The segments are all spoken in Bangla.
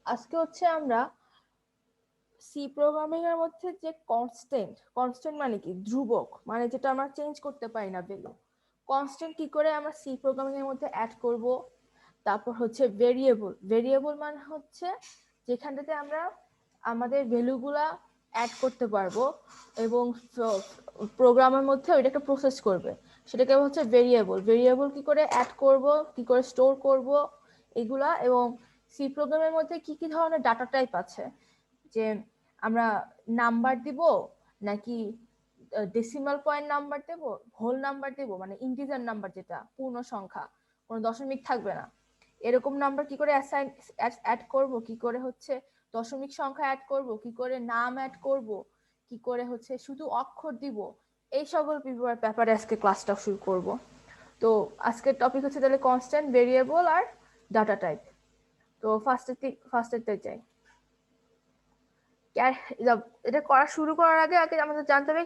আজকে হচ্ছে আমরা সি প্রোগ্রামিং এর মধ্যে যে কনস্ট্যান্ট মানে কি ধ্রুবক, মানে যেটা আমরা চেঞ্জ করতে পারি না ভ্যালু, কনস্ট্যান্ট কি করে আমরা সি প্রোগ্রামিং এর মধ্যে অ্যাড করব। তারপর হচ্ছে ভেরিয়েবল মানে হচ্ছে যেখানটাতে আমরা আমাদের ভ্যালুগুলা অ্যাড করতে পারবো এবং প্রোগ্রামের মধ্যে ওইটাকে প্রসেস করবে, সেটাকে হচ্ছে ভেরিয়েবল কি করে অ্যাড করব, কি করে স্টোর করব এগুলা। এবং সি প্রোগ্রামের মধ্যে কি কি ধরনের ডাটা টাইপ আছে, যে আমরা নাম্বার দিব নাকি ডেসিমাল পয়েন্ট নাম্বার দেব, হোল নাম্বার দেব মানে ইন্টিজার নাম্বার যেটা পূর্ণ সংখ্যা, কোনো দশমিক থাকবে না, এরকম নাম্বার কি করে অ্যাড করব, কি করে হচ্ছে দশমিক সংখ্যা অ্যাড করব, কি করে নাম অ্যাড করব, কি করে হচ্ছে শুধু অক্ষর দিব, এই সকল ব্যাপারে আজকে ক্লাসটা শুরু করব। তো আজকের টপিক হচ্ছে তাহলে কনস্ট্যান্ট, ভেরিয়েবল আর ডাটা টাইপ। তো ফার্স্টেরটাই চাই। এটা করা শুরু করার আগে আগে আমাদের জানতে হবে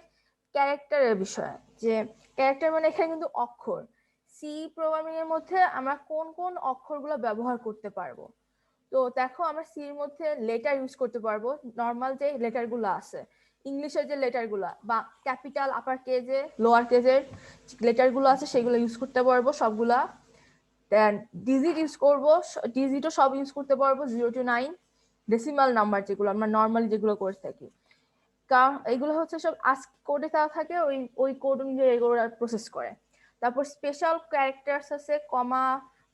ক্যারেক্টারের বিষয়ে, যে ক্যারেক্টার মানে এখানে কিন্তু অক্ষর। সি প্রোগ্রামিং এর মধ্যে আমরা কোন কোন অক্ষরগুলো ব্যবহার করতে পারবো। তো দেখো, আমরা সি এর মধ্যে লেটার ইউজ করতে পারবো, নর্মাল যে লেটারগুলো আছে, ইংলিশের যে লেটারগুলো বা ক্যাপিটাল আপার কেজে লোয়ার কেজের লেটারগুলো আছে সেগুলো ইউজ করতে পারবো সবগুলা। দেন ডিজিট ইউজ করবো, ডিজিটও সব ইউজ করতে পারবো 0 to 9। ডেসিমাল নাম্বার যেগুলো আমরা নর্মালি যেগুলো করে থাকি, কারণ এগুলো হচ্ছে সব আস্ক কোডে দেওয়া থাকে, ওই কোড অনুযায়ী এগুলো প্রসেস করে। তারপর স্পেশাল ক্যারেক্টার্স আছে, কমা,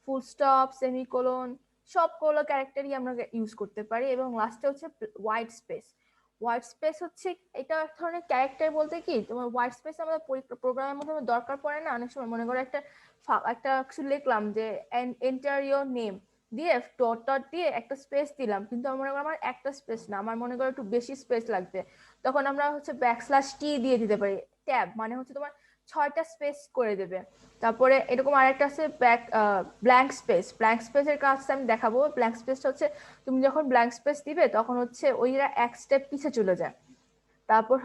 ফুল স্টপ, সেমিকোলন, সবগুলো ক্যারেক্টারই আমরা ইউজ করতে পারি। এবং লাস্টে হচ্ছে হোয়াইট স্পেস হচ্ছে এটা এক ধরনের ক্যারেক্টার, বলতে কি তোমার হোয়াইট স্পেস আমাদের প্রোগ্রামের মধ্যে দরকার পড়ে না অনেক সময়। মনে করো একটা কিছু লিখলাম যে এন্টার ইওর নেম দিয়ে ডট ডট দিয়ে একটা স্পেস দিলাম, কিন্তু আমার মনে করো আমার একটা স্পেস না, আমার মনে করো একটু বেশি স্পেস লাগবে, তখন আমরা হচ্ছে ব্যাকস্ল্যাশ টি দিয়ে দিতে পারি। ট্যাব মানে হচ্ছে তোমার 6টা স্পেস করে দেবে। তারপরে এরকম আরেকটা আছে ব্ল্যাঙ্ক স্পেসের কাজটা আমি দেখাবো। ব্ল্যাঙ্ক স্পেসটা হচ্ছে তুমি যখন ব্ল্যাঙ্ক স্পেস দিবে তখন হচ্ছে ওইরা এক স্টেপ পিছে চলে যায়। তারপর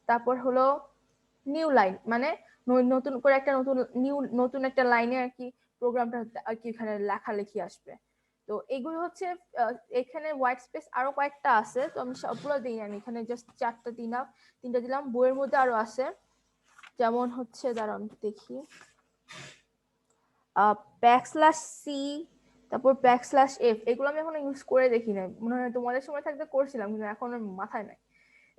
তারপর হলো নিউ লাইন, মানে নতুন করে একটা নতুন একটা লাইনে আর কি প্রোগ্রামটা আর কি এখানে লেখালেখি আসবে। তো এগুলো হচ্ছে এখানে হোয়াইট স্পেস আরো কয়েকটা আছে, তো আমি সবগুলো দিই, আমি এখানে জাস্ট 3টা দিলাম। বইয়ের মধ্যে আরো আছে, যেমন হচ্ছে দাঁড়ান দেখি, ব্যাকস্ল্যাশ সি, তারপর ব্যাকস্ল্যাশ এফ, এগুলো আমি এখনো ইউজ করে দেখি নাই, মনে হয় তোমাদের সময় থাকতে করছিলাম কিন্তু এখন মাথায় নাই।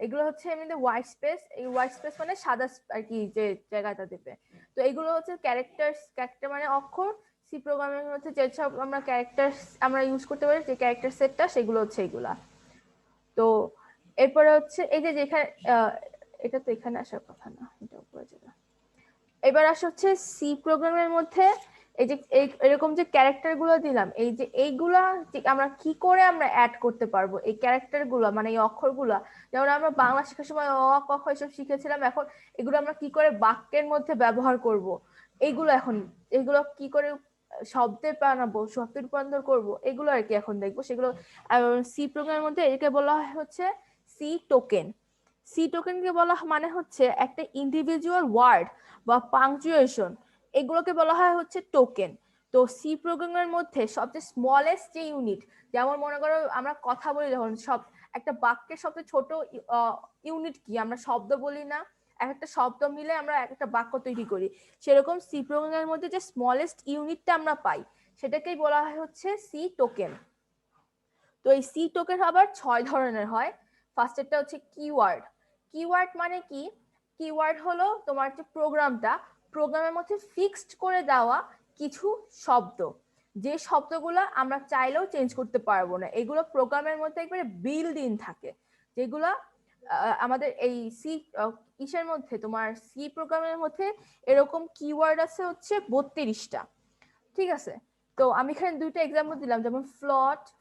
এগুলো হচ্ছে এমনিতে হোয়াইট স্পেস, এই হোয়াইট স্পেস মানে সাদা আর কি যে জায়গাটা দেবে। তো এগুলো হচ্ছে ক্যারেক্টার মানে অক্ষর। সি প্রোগ্রামিং হচ্ছে যেসব আমরা ক্যারেক্টার আমরা ইউজ করতে পারি, যে ক্যারেক্টার সেটটা সেগুলো হচ্ছে এগুলা। তো এরপরে হচ্ছে এই যে যেখানে এটা তো এখানে আসার কথা না, এটা উপরে যাবে। এবার আসা হচ্ছে সি প্রোগ্রামের মধ্যে এই যে এরকম যে ক্যারেক্টার গুলো দিলাম, এই যে এইগুলা আমরা কি করে আমরা অ্যাড করতে পারবো এই ক্যারেক্টার গুলো, মানে এই অক্ষরগুলা। যেমন আমরা বাংলা শেখার সময় অ ক খ এসব শিখেছিলাম, এখন এগুলো আমরা কি করে বাক্যের মধ্যে ব্যবহার করব, এগুলো কি করে শব্দে বানাবো, শব্দে রূপান্তর করব, এগুলো আর কি এখন দেখবো সেগুলো। সি প্রোগ্রামের মধ্যে এটাকে বলা হয় হচ্ছে সি টোকেন। সি টোকেনকে বলা মানে হচ্ছে একটা ইন্ডিভিজুয়াল ওয়ার্ড বা পাংচুয়েশন, এগুলোকে বলা হয় হচ্ছে টোকেন। তো সি প্রোগ্রামের মধ্যে সবচেয়ে স্মলেস্ট যে ইউনিট, যেমন মনে করো আমরা কথা বলি যখন, একটা বাক্যের সবচেয়ে ছোট ইউনিট কি, আমরা শব্দ বলি না, একটা শব্দ মিলে আমরা একটা বাক্য তৈরি করি, সেরকম সি প্রোগ্রামের মধ্যে যে স্মলেস্ট ইউনিটটা আমরা পাই সেটাকেই বলা হয় হচ্ছে সি টোকেন। তো এই সি টোকেন আবার 6 ধরনের হয়। ফার্স্টেরটা হচ্ছে কিওয়ার্ড। কিওয়ার্ড মানে কি, কিওয়ার্ড হলো তোমার যে প্রোগ্রামের মধ্যে ফিক্সড করে দেওয়া কিছু শব্দ, যে শব্দগুলো আমরা চাইলেও চেঞ্জ করতে পারবো না, এগুলো প্রোগ্রামের মধ্যে একবারে বিল্ড ইন থাকে, যেগুলো আমাদের এই সি ইসের মধ্যে, তোমার সি প্রোগ্রামের মধ্যে এরকম কিওয়ার্ড আছে হচ্ছে 32টা। ঠিক আছে, তো আমি এখানে 2টা এক্সাম্পল দিলাম, যেমন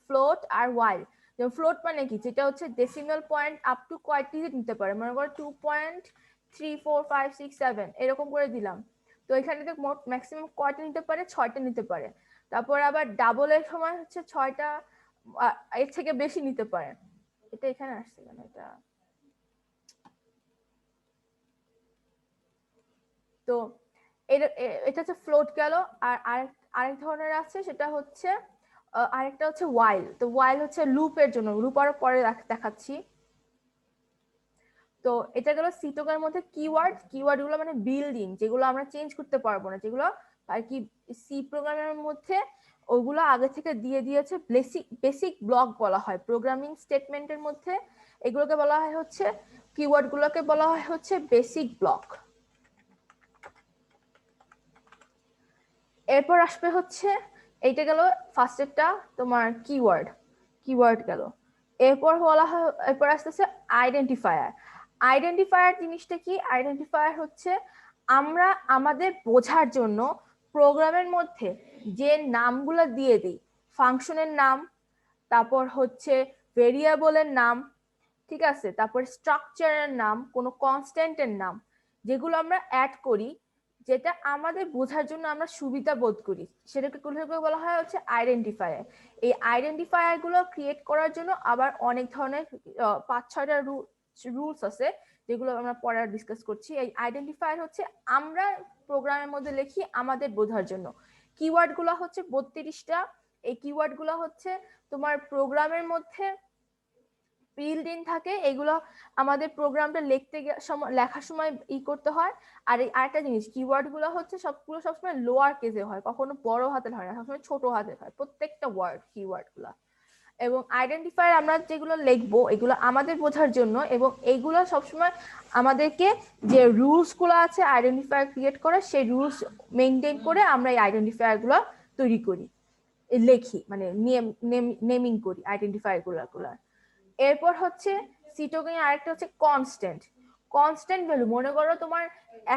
ফ্লোট আর ওয়াইল। যেমন ফ্লোট মানে কি, যেটা হচ্ছে ডেসিমাল পয়েন্ট আপ টু কয়েক ডিজিট নিতে পারে, মনে করো 2.34567 এরকম করে দিলাম। তো এখানে মোট ম্যাক্সিমাম কয়টা নিতে পারে, 6টা নিতে পারে। তারপর আবার ডাবলের সময় হচ্ছে 6টা, এর থেকে বেশি নিতে পারে। এটা এখানে আসছে কেন, তো এটা হচ্ছে ফ্লোট গেল। আর আরেক ধরনের আছে, সেটা হচ্ছে আরেকটা হচ্ছে while। তো while হচ্ছে লুপের জন্য, লুপ আরো পরে দেখাচ্ছি। তো এটা গেল সি টোকের মধ্যে কিওয়ার্ড। কিওয়ার্ড গুলো মানে বিল্ডিং, যেগুলো আমরা চেঞ্জ করতে পারবো না, যেগুলো আর কি সি প্রোগ্রামের মধ্যে ওগুলো আগে থেকে দিয়ে দিয়েছে। বেসিক বেসিক ব্লক বলা হয় প্রোগ্রামিং স্টেটমেন্টের মধ্যে, এগুলোকে বলা হয় হচ্ছে কিওয়ার্ড গুলোকে বলা হয় হচ্ছে বেসিক ব্লক। এরপর আসবে হচ্ছে এইটা গেল ফার্স্টেরটা তোমার কিওয়ার্ড, কিওয়ার্ড গেল। এরপর বলা হয়, এরপর আসতেছে আইডেন্টিফায়ার। আইডেন্টিফায়ার জিনিসটা কি? আইডেন্টিফায়ার হচ্ছে আমরা আমাদের বোঝার জন্য প্রোগ্রামের মধ্যে যে নামগুলো দিয়ে দিই, ফাংশনের নাম, তারপর হচ্ছে ভেরিয়েবলের নাম, ঠিক আছে, তারপর স্ট্রাকচারের নাম, কোনো কনস্ট্যান্টের নাম, যেগুলো আমরা অ্যাড করি, যেটা আমাদের বোঝার জন্য আমরা সুবিধা বোধ করি, সেটাকে বলা হয় হচ্ছে আইডেন্টিফায়ার। এই আইডেন্টিফায়ার গুলো ক্রিয়েট করার জন্য আবার অনেক ধরনের 5-6টা রুলস আছে, যেগুলো আমরা পরে ডিসকাস করছি। এই আইডেন্টিফায়ার হচ্ছে আমরা প্রোগ্রামের মধ্যে লিখি আমাদের বোঝার জন্য। কিওয়ার্ড গুলো হচ্ছে 32টা। এই কিওয়ার্ড গুলো হচ্ছে তোমার প্রোগ্রামের মধ্যে বিল্ড ইন থাকে, এগুলো আমাদের প্রোগ্রামটা লেখার সময় করতে হয়। আর এই আরেকটা জিনিস, কিওয়ার্ড গুলো হচ্ছে সবগুলো সবসময় লোয়ার কেসে হয়, কখনো বড় হাতের হয় না, সবসময় ছোট হাতের হয় প্রত্যেকটা ওয়ার্ড, কিওয়ার্ড গুলা। এবং আইডেন্টিফায়ার আমরা যেগুলো লিখবো এগুলো আমাদের বোঝার জন্য, এবং এইগুলো সবসময় আমাদেরকে যে রুলস গুলো আছে আইডেন্টিফায়ার ক্রিয়েট করা, সেই রুলস মেনটেন করে আমরা এই আইডেন্টিফায়ার গুলো তৈরি করি, লেখি, মানে নেমিং করি আইডেন্টিফায়ার গুলা। এরপর হচ্ছে সি টোকেন আরেকটা হচ্ছে কনস্ট্যান্ট। কনস্ট্যান্ট ভ্যালু, মনে করো তোমার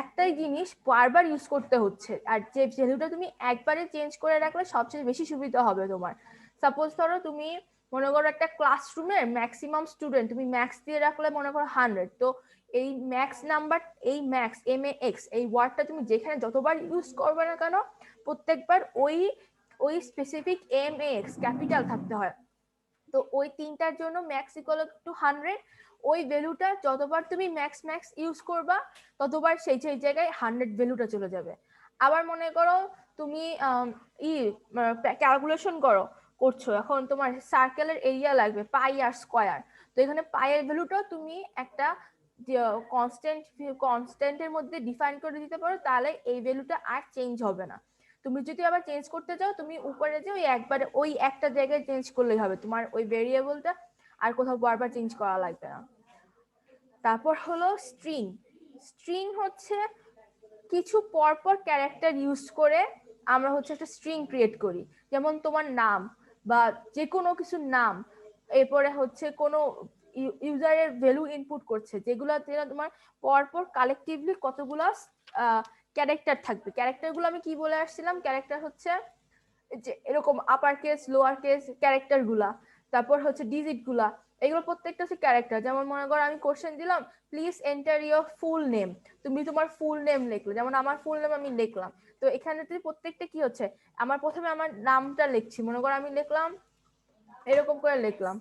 একটাই জিনিস বারবার ইউজ করতে হচ্ছে, আর যে ভ্যালুটা তুমি একবারে চেঞ্জ করে রাখলে সবচেয়ে বেশি সুবিধা হবে তোমার। সাপোজ ধরো তুমি মনে করো একটা ক্লাসরুমে ম্যাক্সিমাম স্টুডেন্ট তুমি ম্যাক্স দিয়ে রাখলে মনে করো 100, তো এই ম্যাক্স নাম্বার, এই ম্যাক্স MAX এই ওয়ার্ডটা তুমি যেখানে যতবার ইউজ করবে না কেন প্রত্যেকবার ওই ওই স্পেসিফিক MAX ক্যাপিটাল থাকতে হয়। তো ওই তিনটার জন্য ম্যাক্স ইকুয়াল টু 100, ওই ভ্যালুটা যতবার তুমি ম্যাক্স ম্যাক্স ইউজ করবা ততবার সেই সেই জায়গায় 100 ভ্যালুটা চলে যাবে। আবার মনে করো তুমি ক্যালকুলেশন করছো, এখন তোমার সার্কেলের এরিয়া লাগবে পাই আর স্কয়ার, তো এখানে পাইয়ের ভ্যালুটা তুমি একটা কনস্ট্যান্টের মধ্যে ডিফাইন করে দিতে পারো, তাহলে এই ভ্যালুটা আর চেঞ্জ হবে না। তুমি যদি আবার চেঞ্জ করতে চাও তুমি উপরে যে ওই একবারে ওই একটা জায়গায় চেঞ্জ করলেই হবে, তোমার ওই ভেরিয়েবলটা আর কোথাও বারবার চেঞ্জ করা লাগবে না। তারপর হলো স্ট্রিং। স্ট্রিং হচ্ছে কিছু পরপর ক্যারেক্টার ইউজ করে আমরা হচ্ছে একটা স্ট্রিং ক্রিয়েট করি, যেমন তোমার নাম বা যে কোনো কিছুর নাম, এরপরে হচ্ছে কোনো ইউজারের ভ্যালু ইনপুট করছে, যেগুলো তোমার পরপর কালেকটিভলি কতগুলো ক্যারেক্টার থাকবে। ক্যারেক্টারগুলো আমি কি বলে আসছিলাম, ক্যারেক্টার হচ্ছে যে এরকম upper case lower case character গুলা, তারপর হচ্ছে ডিজিট গুলা, এগুলো প্রত্যেকটা হচ্ছে ক্যারেক্টার। যেমন মনে করো আমি কোশ্চেন দিলাম please enter your full name, তুমি তোমার ফুল নেম লিখলে, যেমন আমার ফুল নেম আমি লিখলাম। তো এখানে প্রত্যেকটা কি হচ্ছে, আমার প্রথমে আমার নামটা লিখছি, মনে করো আমি লিখলাম এরকম করে লিখলাম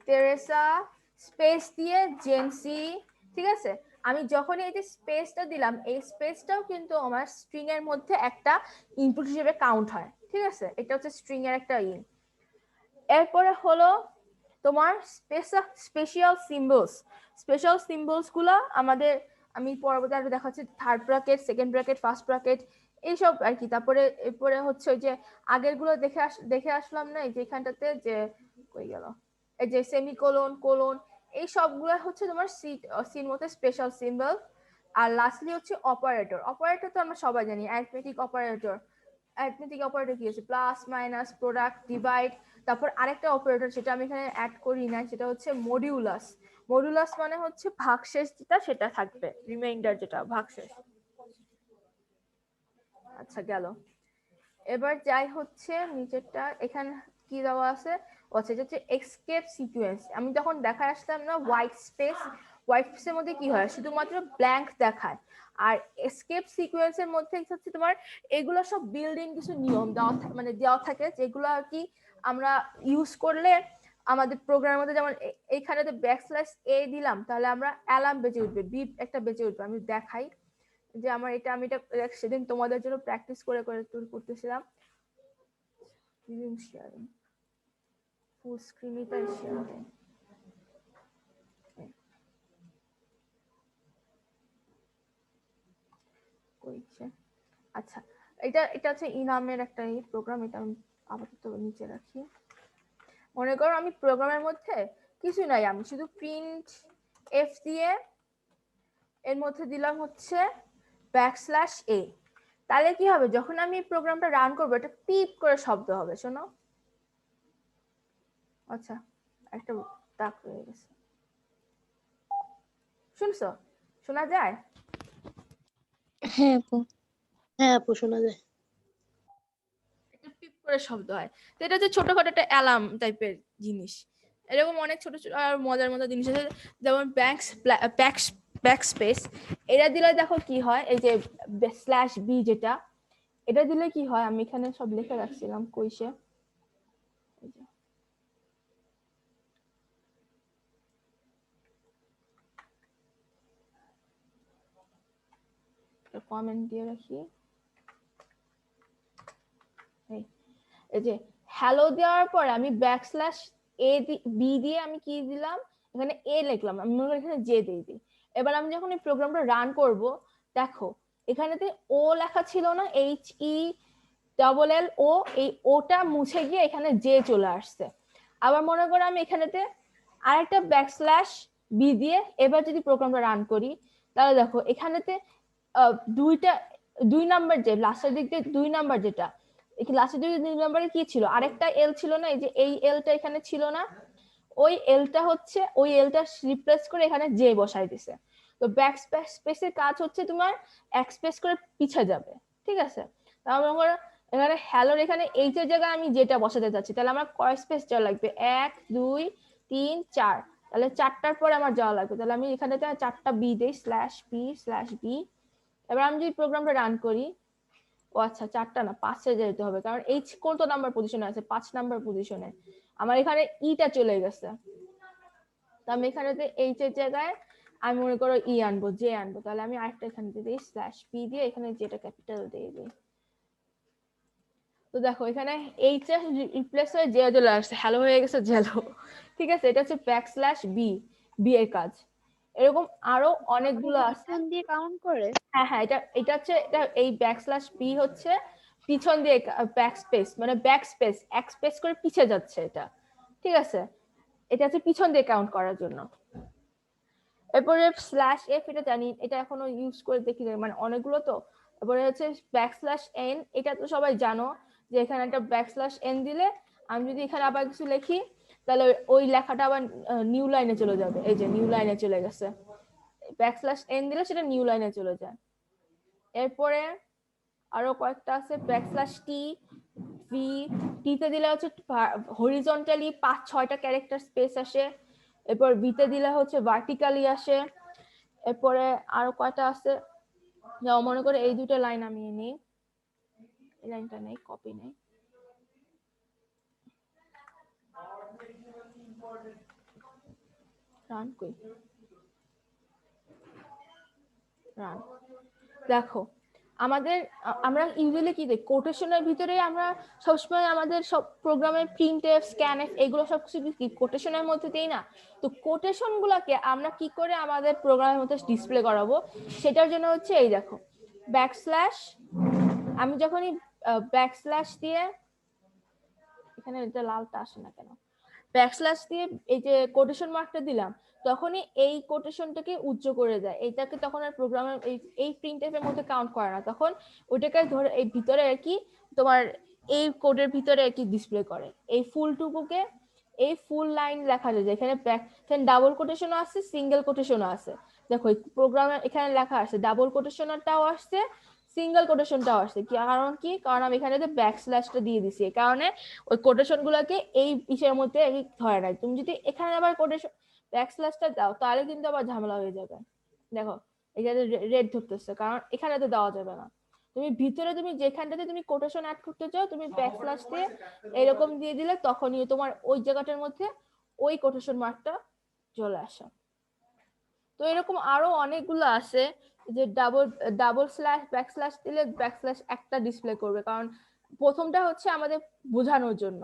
তেরেসা স্পেস দিয়ে জেনসি, ঠিক আছে। আমি যখনই এই যে স্পেসটা দিলাম, এই স্পেসটাও কিন্তু আমার স্ট্রিং এর মধ্যে একটা ইনপুট হিসেবে কাউন্ট হয়, ঠিক আছে, এটা হচ্ছে স্ট্রিং এর একটা এরপরে হলো তোমার স্পেশাল সিম্বলস। স্পেশাল সিম্বলস গুলা আমাদের, আমি পরবর্তী দেখাচ্ছি, third bracket, second bracket, first bracket, এইসব আর কি। তারপরে এরপরে হচ্ছে ওই যে আগের গুলো দেখে আসলাম না, এই যে এখানটাতে যে কই গেল, এই যে সেমিকোলন, কোলন, এই সবগুলো হচ্ছে তোমার সির মধ্যে স্পেশাল সিম্বল। আর লাস্টলি হচ্ছে অপারেটর। অপারেটর তো আমরা সবাই জানি, অ্যারিথমেটিক অপারেটর। অ্যারিথমেটিক অপারেটর কি আছে, প্লাস মাইনাস প্রোডাক্ট ডিভাইড। তারপর আরেকটা অপারেটর সেটা আমি এখানে অ্যাড করি না, সেটা হচ্ছে মডিউলাস। মডিউলাস মানে হচ্ছে ভাগশেষ যেটা সেটা থাকবে, রিমাইন্ডার যেটা ভাগশেষ। আচ্ছা গেল। এবার যাই হচ্ছে নিচেরটা, এখানে কি দেওয়া আছে, আচ্ছা এটা হচ্ছে এসকেপ সিকোয়েন্স। আমি যখন দেখায় আসলাম না হোয়াইট স্পেস, হোয়াইট স্পেসের মধ্যে কি হয়, শুধুমাত্র ব্ল্যাঙ্ক দেখায়। আর এসকেপ সিকোয়েন্সের মধ্যে হচ্ছে তোমার এগুলো সব বিল্ডিং কিছু নিয়ম দেওয়া মানে দেওয়া থাকে, যেগুলো আর কি আমরা ইউজ করলে আমাদের প্রোগ্রামের মধ্যে, যেমন এইখানে ব্যাকস্ল্যাশ এ দিলাম তাহলে আমরা অ্যালার্ম বেজে উঠবে, বিপ একটা বেজে উঠবে। আমি দেখাই যে আমার এটা, আমি এটা সেদিন তোমাদের জন্য প্র্যাকটিস করে করে করতেছিলাম। ফুল স্ক্রিনই তাই শেয়ার দেয়। কইছে আচ্ছা, এটা হচ্ছে ইনামের একটা প্রোগ্রাম, এটা আমি আপাতত নিচে রাখি। মনে করো আমি প্রোগ্রামের মধ্যে কিছু নাই, আমি শুধু প্রিন্ট এফ দিয়ে এর মধ্যে দিলাম হচ্ছে \a, তাহলে কি হবে যখন আমি প্রোগ্রামটা রান করবো এটা পিপ করে শব্দ হবে, শোনো। আচ্ছা, একটা দাগ হয়ে গেছে, শুনছো? শোনা যায়? হ্যাঁ আপু, হ্যাঁ আপু শোনা যায়। একটা পিপ করে শব্দ হয়। তো এটা হচ্ছে ছোটখাটো একটা অ্যালার্ম টাইপের জিনিস। এরকম অনেক ছোট ছোট আর মজার মজার জিনিস আছে, যেমন ব্যাকস্পেস, এটা দিলে দেখো কি হয়, এই যে /b যেটা, এটা দিলে কি হয়, আমি এখানে সব লিখে রাখছিলাম কইসে, কমেন্ট দিয়ে রাখি। এই যে হ্যালো দেওয়ার পরে আমি \b দিয়ে আমি কি দিলাম, এখানে a লিখলাম, আমি মনে করি এখানে জে দিয়ে দিই। এবার আমি যখন এই প্রোগ্রামটা রান করব, দেখো এখানেতে ও লেখা ছিল না, HELL, এই ওটা মুছে গিয়ে এখানে জে চলে আসছে। আবার মনে করো আমি এখানেতে আরেকটা \b দিয়ে এবার যদি প্রোগ্রামটা রান করি, তাহলে দেখো এখানেতে দুই নাম্বার, যে লাস্টের দিক দিয়ে 2 নাম্বার, যেটা লাস্টের দিকে 2 নাম্বারে কি ছিল, আরেকটা এল ছিল না, এই যে এই এলটা এখানে ছিল না, ওই এলটা হচ্ছে ওই এলটা রিপ্লেস করে এখানে জে বসাই দিছে। তো ব্যাকস্পেসের কাজ হচ্ছে তোমার এক্সপ্রেস করে পিছে যাবে, ঠিক আছে? তাহলে আমরা এখানে হ্যালোর এখানে এইচ এর জায়গায় আমি যেটা বসাতে চাচ্ছি, তাহলে আমার কয় স্পেস যাওয়া লাগবে, 1 2 3 4, তাহলে 4টার পরে আমার যাওয়া লাগবে, তাহলে আমি এখানে 4টা বি দেই /p/b। এবার আমি যদি প্রোগ্রামটা রান করি, ও আচ্ছা 4টা না 5-এ যেতে হবে, কারণ এইচ কত নাম্বার পজিশনে আছে, 5 নাম্বার পজিশনে, আমার এখানে ইটা চলে গেছে। তো আমি এখানেতে এইচ এর জায়গায় আমি মনে করো আনবো, জে আনবো, তাহলে আমি আরেকটা এখানে দিই /p দিয়ে এখানে যেটা ক্যাপিটাল দিয়ে দিই। তো দেখো এখানে এইচ এর রিপ্লেস হয়ে জে চলে আসছে, হ্যালো হয়ে গেছে জেলো, ঠিক আছে? এটা হচ্ছে \b, বি এর কাজ। এরকম আরো অনেকগুলো আছে। পিছন দিয়ে কাউন্ট করে? হ্যাঁ হ্যাঁ, এটা হচ্ছে এটা এই \b হচ্ছে পিছন দিয়ে ব্যাকস্পেস, মানে ব্যাকস্পেস এক্সপ্রেস করে পিছে যাচ্ছে এটা, ঠিক আছে? এটা হচ্ছে পিছন দিয়ে কাউন্ট করার জন্য। এরপরে /f, এটা জানি, এটা এখনো ইউজ করে দেখি না, মানে অনেকগুলো তো। তারপরে হচ্ছে \n, এটা তো সবাই জানো যে এখানে একটা \n দিলে আমি যদি এখানে আবার কিছু লিখি, তাহলে ওই লেখাটা আবার নিউ লাইনে চলে যাবে, এই যে নিউ লাইনে চলে গেছে। \n দিলে সেটা নিউ লাইনে চলে যায়। এরপরে আরো কয়েকটা আছে, \t, v, t তে দিলে হচ্ছে হরিজন্টালি 5-6টা ক্যারেক্টার স্পেস আসে। এরপর v তে দিলে হচ্ছে ভার্টিক্যালি আসে। এরপরে আরো কয়টা আছে, যাও মনে করে এই দুটো লাইন আমি নিই, এই লাইনটা নেই, কপি নেই, রান কই, রান। দেখো আমাদের আমরা ইউজুয়ালি কি দেখি, কোটেশনের ভিতরে আমরা সবসময় আমাদের সব প্রোগ্রামের প্রিন্টএফ, স্ক্যানএফ এগুলো সবকিছু কি কোটেশনের মধ্যে দেই না? তো কোটেশন গুলাকে আমরা কি করে আমাদের প্রোগ্রামের মধ্যে ডিসপ্লে করাবো, সেটার জন্য হচ্ছে এই দেখো ব্যাকস্ল্যাশ, আমি যখনই ব্যাকস্ল্যাশ দিয়ে, এখানে এটা লালটা আসে না কেন, ব্যাকস্ল্যাশ দিয়ে এই যে কোটেশন মার্কটা দিলাম, তখনই এই কোটেশনটাকে উজ্জ্ব করে দেয়, এইটাকে তখন আর প্রোগ্রামের এই প্রিন্টএফ এর মধ্যে কাউন্ট করে না, তখন ওইটাকে ধরে এই ভিতরে আর কি তোমার এই কোডের ভিতরে আর কি ডিসপ্লে করে এই ফুলটুকুকে, এই ফুল লাইন লেখা যায়, এখানে এখানে ডাবল কোটেশনও আছে, সিঙ্গেল কোটেশনও আছে। দেখো প্রোগ্রামে এখানে লেখা আছে ডাবল কোটেশনটাও আসছে, সিঙ্গেল কোটেশনটাও আসছে, কারণ কি, কারণ আমি এখানে ব্যাকস্ল্যাশটা দিয়ে দিছি, এই কারণে ওই কোটেশন গুলাকে এই ইসের মধ্যে ধরে নাই। তুমি যদি এখানে আবার কোটেশন ব্যাকস্ল্যাশটা দাও, তাহলে কিন্তু আবার ঝামেলা হয়ে যাবে। দেখো এখানে রেড ধরতেছে, কারণ এখানে তো দেওয়া যাবে না। তুমি ভিতরে তুমি যেখানটাতে তুমি কোটেশন অ্যাড করতে চাও, তুমি ব্যাকস্ল্যাশ দিয়ে এরকম দিয়ে দিলে তখনই তোমার ওই জায়গাটার মধ্যে ওই কোটেশন মার্কটা চলে আসে। তো এরকম আরো অনেকগুলো আছে, যে ডাবল স্ল্যাশ ব্যাকস্ল্যাশ দিলে ব্যাকস্ল্যাশ একটা ডিসপ্লে করবে, কারণ প্রথমটা হচ্ছে আমাদের বোঝানোর জন্য,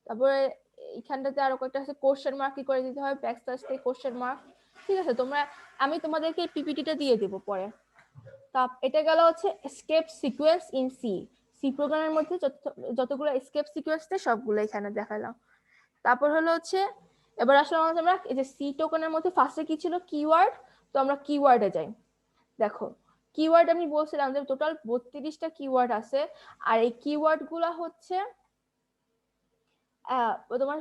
তারপরে এখানটাতে আরো কয়েকটা আছে কোশ্চেন মার্ক কি করে দিতে হয়, ব্যাকস্ল্যাশ দিয়ে কোশ্চেন মার্ক। ঠিক আছে, আমি তোমাদেরকে পিপিটিটা দিয়ে দেবো পরে। তা এটা গেল হচ্ছে escape sequence in C. C প্রোগ্রামের মধ্যে যতগুলো এসকেপ সিকোয়েন্স আছে সবগুলো এখানে দেখালাম। তারপর হলো হচ্ছে এবার আসলে আমরা এই যে সি টোকেনের মধ্যে ফার্স্টে কি ছিল, কিওয়ার্ড। তো আমরা কিওয়ার্ডে যাই। দেখো কিওয়ার্ড আমি বলছিলাম যে টোটাল 32টা কিওয়ার্ড আছে। আর এই কিওয়ার্ড গুলা হচ্ছে তোমার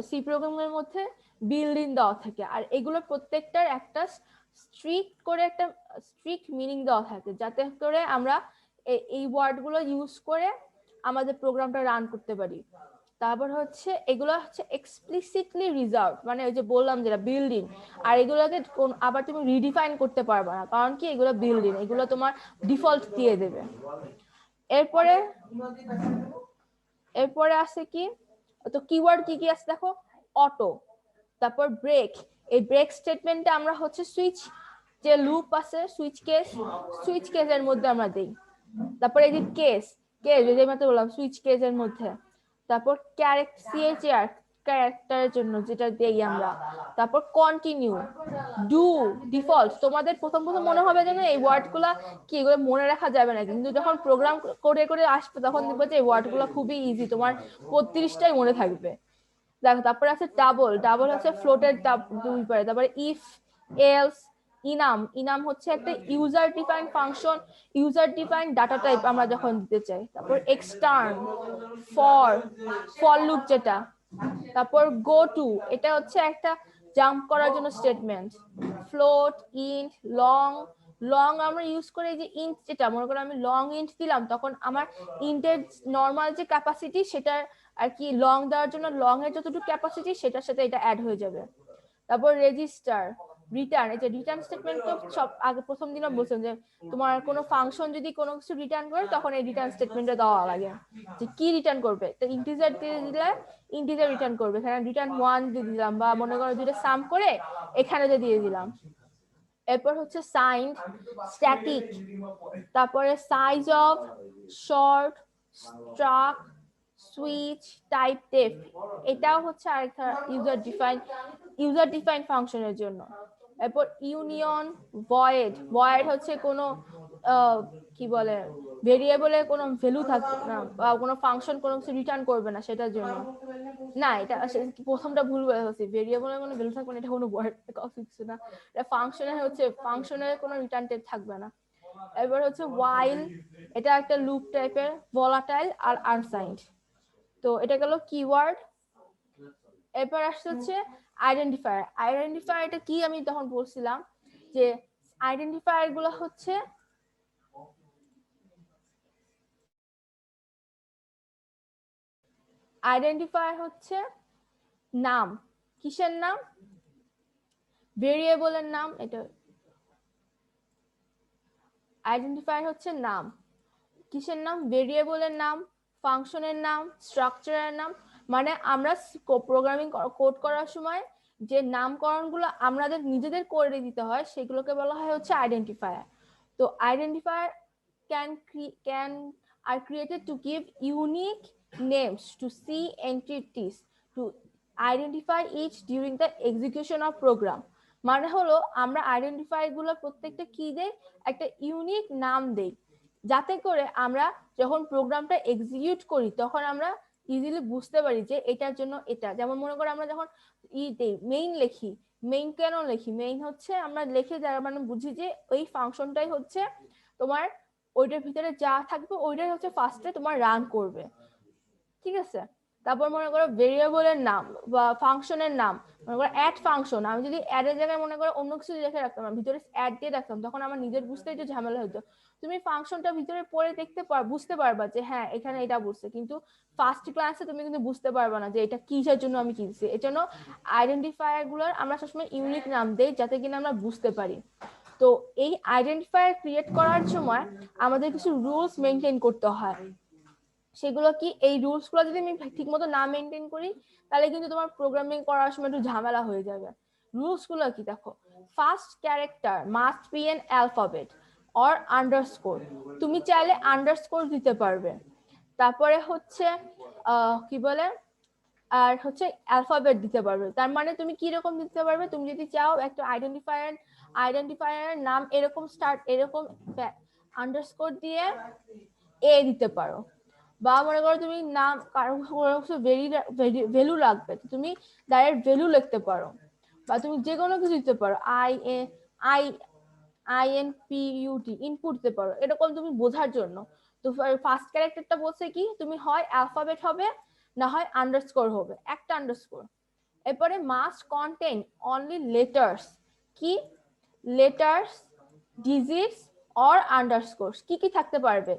সি প্রোগ্রামের মধ্যে বিল্ডিং দেওয়া থাকে, আর এগুলো প্রত্যেকটার একটা স্ট্রিক্ট মিনিং দেওয়া থাকে, যাতে করে আমরা এই ওয়ার্ডগুলো ইউজ করে আমাদের প্রোগ্রামটা রান করতে পারি। তারপর হচ্ছে এগুলো হচ্ছে এক্সপ্লিসিটলি রিজার্ভ, মানে ওই যে বললাম যেটা বিল্ডিং, আর এগুলোকে আবার তুমি রিডিফাইন করতে পারবে না, কারণ কি এগুলো বিল্ডিং, এগুলো তোমার ডিফল্ট দিয়ে দেবে। এরপরে আছে কি, তো কিওয়ার্ড কি কি আছে দেখো, অটো, তারপর ব্রেক। এই ব্রেক স্টেটমেন্টে আমরা হচ্ছে সুইচ যে লুপ আছে, সুইচ কেসের মধ্যে আমরা দেই। তারপর এই যে কেস যে মাত্র বললাম সুইচ কেসের মধ্যে। তারপর সিএচআর ক্যারেক্টারের জন্য যেটা দেই আমরা। তারপর কন্টিনিউ, ডু, ডিফল্ট। তোমাদের প্রথম মনে হবে যেন এই ওয়ার্ডগুলা কি এগুলো মনে রাখা যাবে না, কিন্তু যখন প্রোগ্রাম করে আসবে তখন দেখবে যে এই ওয়ার্ডগুলো খুবই ইজি, তোমার 32টাই মনে থাকবে। দেখো তারপরে আছে ডাবল হচ্ছে ফ্লোটের দুই পারে। তারপরে ইফ, এলস, ইনাম হচ্ছে একটা user defined function, user defined data type আমরা যখন দিতে চাই। তারপর এক্সটার্ন, ফর লুপ যেটা। তারপর গো টু, এটা হচ্ছে একটা জাম্প করার জন্য স্টেটমেন্ট। ফ্লোট, ইন্ট, লং আমরা ইউজ করে, এই যে ইন্ট যেটা মনে করো আমি লং ইন্ট দিলাম, তখন আমার ইন্টের নর্মাল যে ক্যাপাসিটি সেটা আর কি লং দেওয়ার জন্য লং এর যতটুকু ক্যাপাসিটি সেটার সাথে এটা অ্যাড হয়ে যাবে। তারপর রেজিস্টার, রিটার্ন। এই যে রিটার্ন স্টেটমেন্ট তো সব আগে প্রথম দিনও বলছেন যে তোমার কোনো ফাংশন যদি কোনো কিছু রিটার্ন করে তখন এই রিটার্ন স্টেটমেন্টটা দেওয়া লাগে, যে কি রিটার্ন করবে। তো ইন্টিজার দিয়ে দিলে ইন্টিজার রিটার্ন করবে, এখানে রিটার্ন 1 দিয়ে দিলাম, বা মনে করো দুটো সাম করে এখানে যে দিয়ে দিলাম। এরপর হচ্ছে সাইন্ড, স্ট্যাটিক, তারপরে size of, short, struct, switch, typedef. এটাও হচ্ছে আরেকটা ইউজার ডিফাইন ফাংশনের জন্য। এরপর ইউনিয়ন, ভয়েড হচ্ছে কোনো কি বলে ভেরিয়েবলের কোনো ভ্যালু থাকবে না, বা কোনো ফাংশন কোনো কিছু রিটার্ন করবে না সেটার জন্য। না, এটা প্রথমটা ভুল বলে হচ্ছে, ভেরিয়েবলের কোনো ভ্যালু থাকবে না, এটা কোনো ভয়েড কিছু না, এটা ফাংশনের কোনো রিটার্ন টাইপ থাকবে না। এবার হচ্ছে ওয়াইল, এটা একটা লুপ টাইপের, ভলাটাইল আর আনসাইন্ড। তো এটা গেল কিওয়ার্ড। এরপর আসছে হচ্ছে আইডেন্টিফায়ার এটা কি আমি তখন বলছিলাম যে আইডেন্টিফায়ার গুলো হচ্ছে নাম। কিসের নাম? ভেরিয়েবলের নাম। এটা আইডেন্টিফায়ার হচ্ছে নাম। কিসের নাম? ভেরিয়েবলের নাম, ফাংশনের নাম, স্ট্রাকচারের নাম। মানে আমরা প্রোগ্রামিং কোড করার সময় যে নামকরণগুলো আমাদের নিজেদের করে দিতে হয় সেগুলোকে বলা হয় হচ্ছে আইডেন্টিফায়ার। তো identifier can are created to give unique names to C entities to identify each during the execution of program. মানে হলো আমরা আইডেন্টিফায়ার গুলো প্রত্যেকটা কি দেই, একটা ইউনিক নাম দেই, যাতে করে আমরা যখন প্রোগ্রামটা এক্সিকিউট করি তখন আমরা ইজিলি বুঝতে পারি যে এটার জন্য এটা। যেমন মনে করো আমরা যখন মেইন লিখি, মেইন কেন লিখি? মেইন হচ্ছে আমরা লিখে যারা মানে বুঝি যে ওই ফাংশনটাই হচ্ছে তোমার ওইটার ভিতরে যা থাকবে ওইটাই হচ্ছে ফার্স্টে তোমার রান করবে। ঠিক আছে, তারপর মনে করো ভেরিয়েবলের নাম বা ফাংশনের নাম, মনে করো অ্যাড ফাংশন, আমি যদি অ্যাড এর জায়গায় মনে করো অন্য কিছু লিখে রাখতাম, ভিতরে অ্যাড দিয়ে রাখতাম, তখন আমার নিজের বুঝতে একটু ঝামেলা হতো। তুমি ফাংশনটা ভিতরে পড়ে বুঝতে পারবা যে হ্যাঁ এখানে এটা বুঝছে, কিন্তু ফার্স্ট ক্লাসে তুমি কিন্তু বুঝতে পারবা না যে এটা কিসের জন্য আমি কি দিচ্ছি। এর জন্য আইডেন্টিফায়ার গুলোর আমরা সবসময় ইউনিক নাম দেই যাতে কিনা আমরা বুঝতে পারি। তো এই আইডেন্টিফায়ার ক্রিয়েট করার সময় আমাদের কিছু রুলস মেনটেন করতে হয়। সেগুলো কি? এই রুলস গুলো যদি আমি ঠিক মতো না মেনটেন করি তাহলে কিন্তু তোমার প্রোগ্রামিং করার সময় একটু ঝামেলা হয়ে যাবে। রুলস গুলো কি দেখো, first character must be N alphabet or underscore. তুমি চাইলে আন্ডারস্কোর দিতে পারবে। তারপরে হচ্ছে কি বলে আর হচ্ছে অ্যালফাবেট দিতে পারবে। তার মানে তুমি কি রকম দিতে পারবে, তুমি যদি চাও একটা আইডেন্টিফায়ার নাম এরকম স্টার্ট এরকম আন্ডারস্কোর দিয়ে এ দিতে পারো, বা মনে করো তুমি নাম কারো ভ্যালু লাগবে, তুমি ডাইরেক্ট ভ্যালু লিখতে পারো, বা তুমি যে কোনো কিছু দিতে পারো, আই INPUT ইনপুট দিতে পারো, এরকম তুমি বোঝার জন্য। তো ফার্স্ট ক্যারেক্টারটা বলছে কি তুমি হয় অ্যালফাবেট হবে না হয় আন্ডারস্কোর হবে, একটা আন্ডারস্কোর। এরপরে মাস্ট কন্টেইন অনলি লেটার্স, কি লেটার্স, ডিজিটস অর আন্ডারস্কোর, কি কি থাকতে পারবে,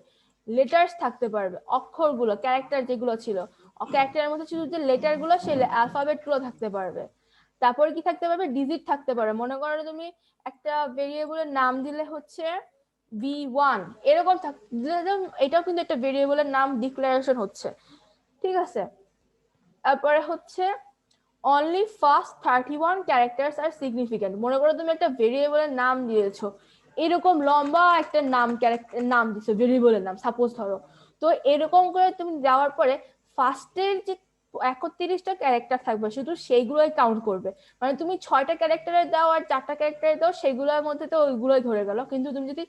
লেটার্স থাকতে পারবে, অক্ষরগুলো ক্যারেক্টার যেগুলো ছিল, ক্যারেক্টারের মধ্যে ছিল যে লেটার গুলো সেই অ্যালফাবেট গুলো থাকতে পারবে। তারপরে কি থাকতে পারবে, ডিজিট থাকতে পারবে, মনে করো তুমি একটা ভেরিয়েবলের নাম দিলে হচ্ছে V1 এরকম এটাও কিন্তু একটা ভেরিয়েবলের নাম ডিক্লারেশন হচ্ছে, ঠিক আছে। তারপরে হচ্ছে অনলি ফার্স্ট 31 ক্যারেক্টার্স আর সিগনিফিকেন্ট, মনে করো তুমি একটা ভেরিয়েবলের নাম দিয়েছো, এরকম লম্বা একটা নাম দিছো ভেরিয়েবলের নাম সাপোজ ধরো, তো এরকম করে তুমি দেওয়ার পরে ফার্স্টের যে 31টা ক্যারেক্টার থাকবে শুধু সেইগুলোই কাউন্ট করবে, মানে তুমি 6টা ক্যারেক্টারের দাও আর 4টা ক্যারেক্টারের দাও সেগুলোর মধ্যে তো ওইগুলোই ধরে গেল, কিন্তু তুমি যদি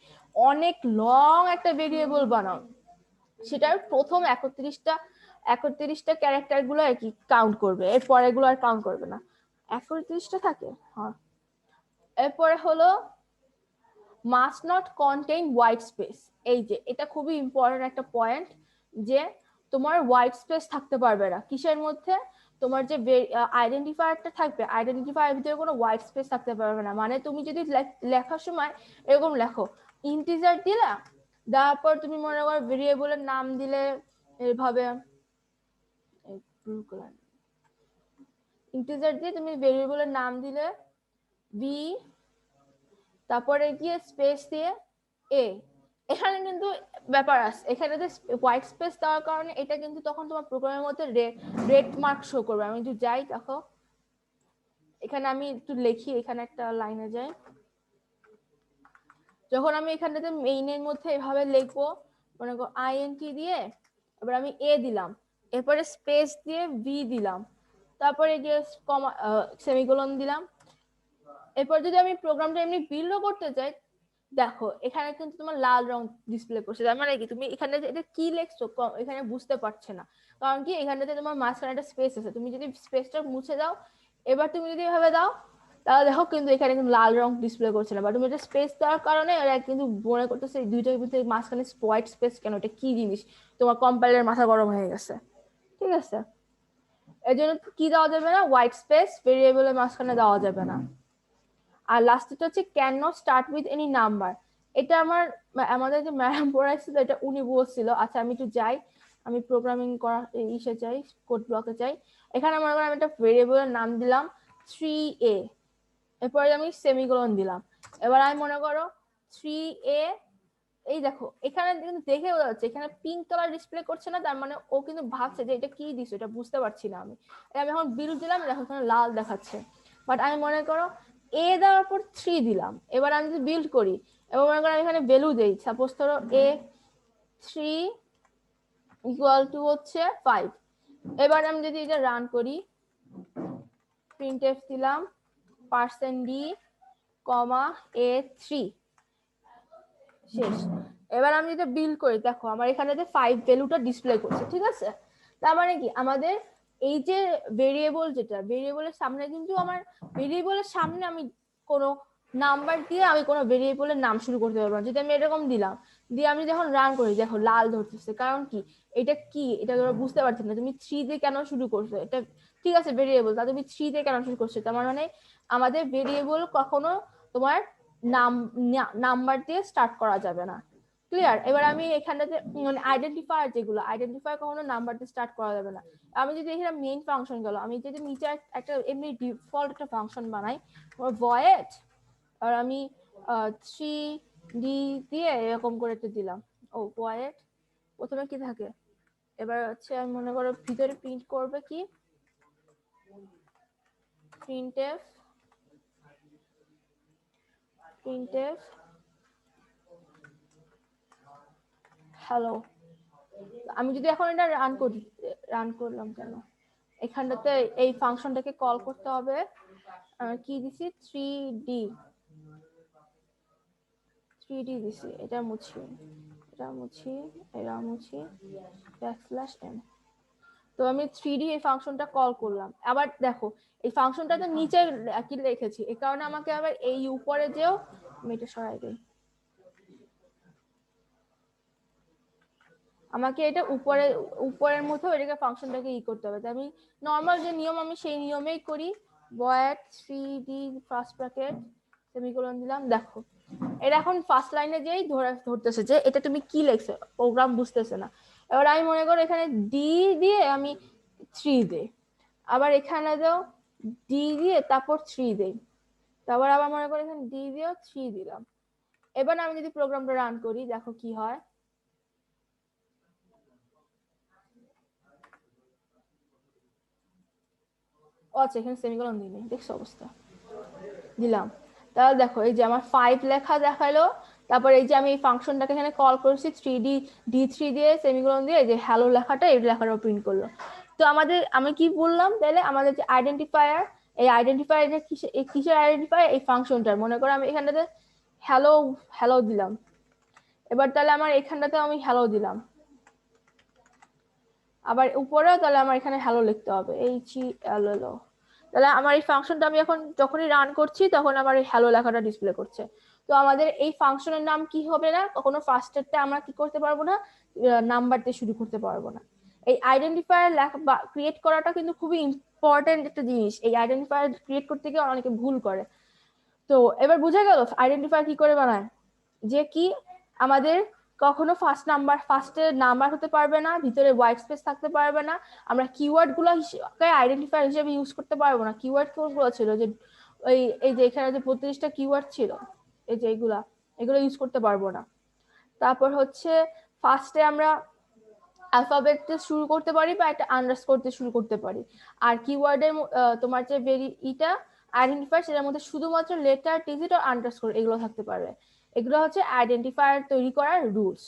অনেক লং একটা ভেরিয়েবল বানাও সেটার প্রথম 31টা ক্যারেক্টার গুলো আর কি কাউন্ট করবে, এর পরে গুলো আর কাউন্ট করবে না। 31টা থাকে, হ্যাঁ। এরপরে হলো must not contain white space, এই যে এটা খুবই ইম্পর্টেন্ট একটা পয়েন্ট, যে তোমার হোয়াইট স্পেস থাকতে পারবে না কিসের মধ্যে, তোমার যে আইডেন্টিফায়ারটা থাকবে আইডেন্টিফায়ার ভিতরে কোনো হোয়াইট স্পেস থাকতে পারবে না, মানে তুমি যদি লেখার সময় এরকম লেখো ইন্টিজার দিলা, তারপর তুমি মনে করো ভেরিয়েবলের নাম দিলে এইভাবে ইন্টিজার দিয়ে তুমি ভেরিয়েবলের নাম দিলে বি, তারপরে গিয়ে স্পেস দিয়ে এ, এখানে কিন্তু ব্যাপার আছে, এখানে যে হোয়াইট স্পেস দেওয়ার কারণে এটা কিন্তু তখন তোমার প্রোগ্রামের মধ্যে রেড মার্ক শো করবে। আমি একটু যাই দেখো, এখানে আমি একটু লিখি, এখানে একটা লাইনে যাই, যখন আমি এখানটাতে মেইনের মধ্যে এভাবে লিখবো, মনে করো INT দিয়ে এবার আমি এ দিলাম, এরপরে স্পেস দিয়ে ভি দিলাম, তারপরে গিয়ে কমা সেমিকোলন দিলাম, এরপর যদি আমি প্রোগ্রামটা এমনি বিল্ডও করতে চাই, দেখো এখানে কিন্তু তোমার লাল রং ডিসপ্লে করছে, তার মানে কি তুমি এখানে এটা কি লিখছো এখানে বুঝতে পারছে না, কারণ কি এখানটাতে তোমার মাঝখানে একটা স্পেস আছে, তুমি যদি স্পেসটা মুছে দাও, এবার তুমি যদি এভাবে দাও তাহলে দেখো কিন্তু এখানে কিন্তু লাল রং ডিসপ্লে করছে না, বা তুমি এটা স্পেস দেওয়ার কারণে এরা কিন্তু মনে করতেছে এই দুইটার ভিতরে মাঝখানে হোয়াইট স্পেস কেন, এটা কি জিনিস, তোমার কম্পাইলার মাথা গরম হয়ে গেছে, ঠিক আছে। এর জন্য কি দেওয়া যাবে না, হোয়াইট স্পেস ভেরিয়েবলের মাঝখানে দেওয়া যাবে না। আর লাস্টেরটা হচ্ছে can not start with any number, এটা আমাদের যে ম্যাডাম পড়াইছিল এটা উনি বলছিল। আচ্ছা আমি একটু যাই, আমি প্রোগ্রামিং করা ইসে চাই, কোড ব্লকে চাই, এখানে মনে করেন আমি একটা ভেরিয়েবলের নাম দিলাম 3A, এরপরে আমি সেমিকোলন দিলাম, এবার আমি মনে করো 3A, এই দেখো এখানে কিন্তু দেখে বোঝা যাচ্ছে এখানে পিঙ্ক কালার ডিসপ্লে করছে না, তার মানে ও কিন্তু ভাবছে যে এটা কি দিছো, এটা বুঝতে পারছি না আমি, আমি এখন বিল দিলাম দেখো এখানে লাল দেখাচ্ছে, বাট আমি মনে করো এ দেওয়ার পর 3 দিলাম, এবার আমি যদি বিল্ড করি, এবার মনে করো আমি এখানে ভ্যালু দেই, সাপোজ ধরো A3 ইকুয়াল টু হচ্ছে 5, এবার আমি যদি এটা রান করি, প্রিন্টএফ দিলাম %d, A3 শেষ। এবার আমি যেটা বিল্ড করি দেখো আমার এখানে যে 5 ভ্যালুটা ডিসপ্লে করছে, ঠিক আছে। তার মানে কি আমাদের এই যে ভেরিয়েবল, যেটা ভেরিয়েবলের সামনে কিন্তু আমার ভেরিয়েবলের সামনে আমি কোনো নাম্বার দিয়ে আমি কোনো ভেরিয়েবলের নাম শুরু করতে পারবো না, যদি আমি এরকম দিলাম দিয়ে আমি যখন রান করি দেখো লাল ধরতেছে, কারণ কি এটা কি, এটা তোমরা বুঝতে পারছো না, তুমি 3 দিয়ে কেন শুরু করছো, এটা ঠিক আছে ভেরিয়েবল, তা তুমি 3 দিয়ে কেন শুরু করছো, তার মানে আমাদের ভেরিয়েবল কখনো তোমার নাম্বার দিয়ে স্টার্ট করা যাবে না, ক্লিয়ার। এবার আমি এখানটাতে মানে আইডেন্টিফায়ার কখনো নাম্বার দিয়ে স্টার্ট করা যাবে না। আমি যদি এখানে মেইন ফাংশন গেল, আমি যদি নিচে একটা এমনি ডিফল্ট একটা ফাংশন বানাই ভয়েড, আর আমি 3D দিয়ে এরকম করে একটা দিলাম, ও ভয়েড প্রথমে কি থাকে, এবার হচ্ছে আমি মনে করো ভিতরে প্রিন্ট করবে কি প্রিন্টএফ হ্যালো, আমি যদি এখন এটা রান করলাম কেন, এখানটাতে এই ফাংশনটাকে কল করতে হবে। কি দিছি 3d দিছি, এটা মুছি, এটা মুছি, এটা মুছি, \n। তো আমি 3d এই ফাংশনটা কল করলাম। আবার দেখো এই ফাংশনটা তো নিচে কি লিখেছি, এই কারণে আমাকে আবার এই উপরে যেও আমি এটা সরাই দেই, আমাকে এটা উপরের মতো এটাকে ফাংশনটাকে করতে হবে। আমি নরমাল যে নিয়ম আমি সেই নিয়মেই করি। void 3d first bracket semicolon দিলাম। দেখো এটা এখন ফার্স্ট লাইনে যেই ধরতেছে যে এটা তুমি কি লিখছো, প্রোগ্রাম বুঝতেছে না। এবার আমি মনে করো এখানে ডি দিয়ে আমি 3 দেই, আবার এখানে দাও ডি দিয়ে তারপর 3 দেই, তারপর আবার মনে করো এখানে ডি দিয়েও 3 দিলাম। এবার আমি যদি প্রোগ্রামটা রান করি দেখো কি হয়। আচ্ছা এখানে সেমিকোলন দিই নেই, দেখছো অবস্থা, দিলাম। তাহলে দেখো এই যে আমার 5 লেখা দেখালো, তারপর এই যে আমি এই ফাংশনটাকে এখানে কল করেছি 3d d3 দিয়ে সেমিকোলন দিয়ে যে হ্যালো লেখাটা এই লেখাটা প্রিন্ট করলো। তো আমাদের আমি কি বললাম তাহলে, আমাদের যে আইডেন্টিফায়ার, এই আইডেন্টিফায়ার কিসের আইডেন্টিফায়ার, এই ফাংশনটার। মনে করো আমি এখানটাতে হ্যালো হ্যালো দিলাম, এবার তাহলে আমার এখানটাতে আমি হ্যালো দিলাম, আবার উপরেও তাহলে আমার এখানে হ্যালো লিখতে হবে HELLO। তাহলে আমার এই ফাংশনটা আমি এখন যখনই রান করছি তখন আমার এই হ্যালো লেখাটা ডিসপ্লে করছে। তো আমাদের এই ফাংশনের নাম কি হবে না, কখনো ফার্স্টেরটা আমরা কি করতে পারবো না, নাম্বার দিয়ে শুরু করতে পারবো না। এই আইডেন্টিফায়ার লেখা বা ক্রিয়েট করাটা কিন্তু খুবই ইম্পর্টেন্ট একটা জিনিস। এই আইডেন্টিফায়ার ক্রিয়েট করতে গিয়ে অনেকে ভুল করে। তো এবার বুঝা গেল আইডেন্টিফায়ার কি করে বানায়, যে কি আমাদের কখনো ফার্স্টের নাম্বার হতে পারবে না, ভিতরে হোয়াইট স্পেস থাকতে পারবে না, আমরা কিওয়ার্ড গুলো আইডেন্টিফায়ার হিসেবে ইউজ করতে পারবো না। কিওয়ার্ড কোনগুলো ছিল, যে এই যে এখানে যে 32টা কিওয়ার্ড ছিল, এই যে এগুলো ইউজ করতে পারবো না। তারপর হচ্ছে ফার্স্টে আমরা অ্যালফাবেট দিয়ে শুরু করতে পারি বা একটা আন্ডারস্কোর দিয়ে শুরু করতে পারি। আর কিওয়ার্ডের তোমার যে আইডেন্টিফায়ার সেটার মধ্যে শুধুমাত্র লেটার, ডিজিট আর আন্ডারস্কোর এগুলো থাকতে পারবে। এগুলো হচ্ছে আইডেন্টিফায়ার তৈরি করার রুলস।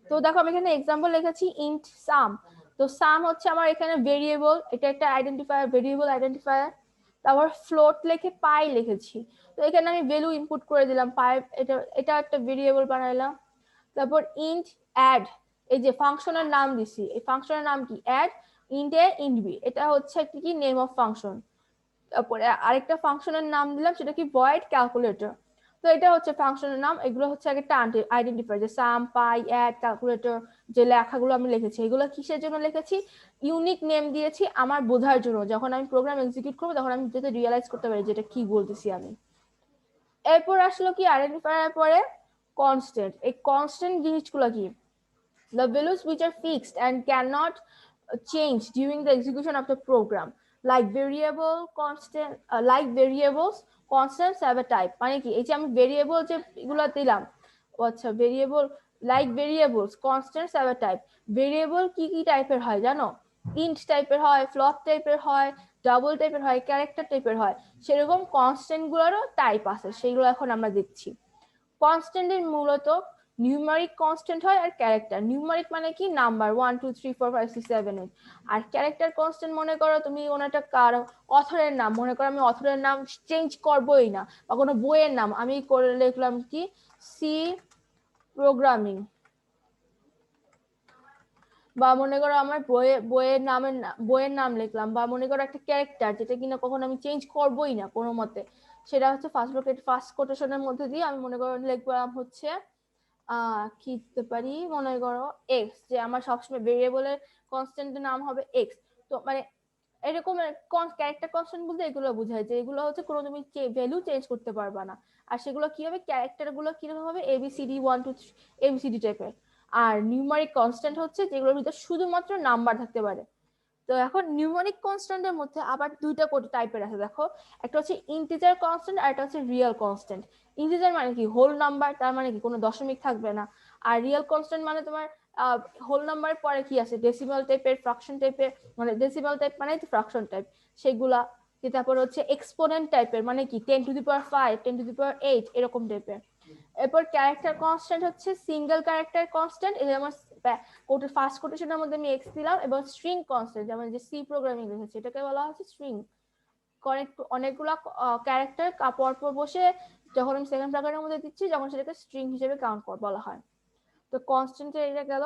তো দেখো আমি এখানে এক্সাম্পল লিখেছি ইন্ট সাম। তো সাম হচ্ছে আমার এখানে ভেরিয়েবল, এটা একটা আইডেন্টিফায়ার, ভেরিয়েবল আইডেন্টিফায়ার। তারপর ফ্লোট লিখে পাই লিখেছি, তো এখানে আমি ভ্যালু ইনপুট করে দিলাম পাই, এটা একটা ভেরিয়েবল বানাইলাম। তারপর ইন্ট অ্যাড, এই যে ফাংশনের নাম দিছি, এই ফাংশনের নাম কি অ্যাড, ইন্ট এ ইন্ট বি, এটা হচ্ছে একটা কি নেম অফ ফাংশন। তারপরে আরেকটা ফাংশনের নাম দিলাম সেটা কি ভয়েড ক্যালকুলেটর। তো এটা হচ্ছে ফাংশনের নাম, এগুলো হচ্ছে একটা আইডেন্টিফায়ার, যে সাম পাই অ্যাড ক্যালকুলেটর যে লেখাগুলো আমি লিখেছি এগুলো কিসের জন্য লিখেছি, ইউনিক নেম দিয়েছি আমার বোঝার জন্য, যখন আমি প্রোগ্রাম এক্সিকিউট করবো তখন আমি যাতে রিয়েলাইজ করতে পারি যেটা কি বলতেছি আমি। এরপর আসলো কি আইডেন্টিফায়ার পরে কনস্ট্যান্ট। এই কনস্ট্যান্ট জিনিসগুলো কি, the values which are fixed and cannot change during the execution of the program, like variables constants have a type। মানে কি এই যে আমি ভেরিয়েবল যে এগুলো দিলাম, আচ্ছা variable like variables constants have a type. Variable কি কি টাইপের হয় জানো, ইন্ট টাইপের হয়, ফ্লোট টাইপের হয়, ডাবল টাইপের হয়, ক্যারেক্টার টাইপের হয়। সেরকম কনস্ট্যান্ট গুলোরও টাইপ আছে, সেগুলো এখন আমরা দেখছি। কনস্ট্যান্টের মূলত নিউমারিক কনস্ট্যান্ট হয় আর ক্যারেক্টার। নিউমারিক মানে কি নাম্বার 1 2 3 4 5 6 7 8। আর ক্যারেক্টার কনস্ট্যান্ট মনে করো তুমি কোনো একটা অথরের নাম, মনে করো আমি অথরের নাম চেঞ্জ করবোই না, বা কোনো বইয়ের নাম আমি করে লিখলাম কি সি প্রোগ্রামিং, বা মনে করো আমার বইয়ের নাম লিখলাম, বা মনে করো একটা ক্যারেক্টার যেটা কিনা কখনো আমি চেঞ্জ করবোই না কোনো মতে, সেটা হচ্ছে ফার্স্ট কোটেশনের মধ্যে দিয়ে আমি মনে করো লিখলাম হচ্ছে কি দিতে পারি, মনে করো এক্স, যে আমার সবসময় ভেরিয়েবলের কনস্ট্যান্টের নাম হবে এক্স। তো মানে এরকম ক্যারেক্টার কনস্ট্যান্ট বলতে এগুলো বোঝায় যে এগুলো হচ্ছে কোনো তুমি ভ্যালু চেঞ্জ করতে পারবা না। আর সেগুলো কি হবে, ক্যারেক্টার গুলো কিরকম হবে এবিসিডি 1 2 3 এবিসিডি টাইপের। আর নিউমারিক কনস্ট্যান্ট হচ্ছে যেগুলোর ভিতর শুধুমাত্র নাম্বার থাকতে পারে। তো এখন নিউমারিক কনস্ট্যান্টের মধ্যে আবার দুইটা টাইপের আছে দেখো, একটা হচ্ছে ইন্টিজার কনস্ট্যান্ট আর একটা হচ্ছে রিয়েল কনস্ট্যান্ট। ইন্টিজার মানে কি হোল নাম্বার, তার মানে কি কোনো দশমিক থাকবে না। আর রিয়েল কনস্ট্যান্ট মানে তোমার হোল নাম্বারের পরে কি আছে, ডেসিমাল টাইপের, ফ্র্যাকশন টাইপের, মানে ডেসিমাল টাইপ মানে ফ্র্যাকশন টাইপ সেগুলা। তারপর হচ্ছে এক্সপোনেন্ট টাইপের, মানে কি 10 to the power 5 10 to the পাওয়ার 8 এরকম টাইপের। এরপর ক্যারেক্টার কনস্ট্যান্ট হচ্ছে সিঙ্গেল ক্যারেক্টার কনস্ট্যান্ট, যেমন ফার্স্ট কোটেশনের মধ্যে আমি এক্স দিলাম, এবং স্ট্রিং কনস্ট্যান্ট যেমন যে সি প্রোগ্রামিং লিখেছি এটাকে বলা হচ্ছে স্ট্রিং। অনেকগুলো ক্যারেক্টার পরপর বসে যখন আমি সেকেন্ড ব্র্যাকেটের মধ্যে দিচ্ছি যখন সেটাকে স্ট্রিং হিসেবে কাউন্ট বলা হয়। তো কনস্ট্যান্টের এটা গেল।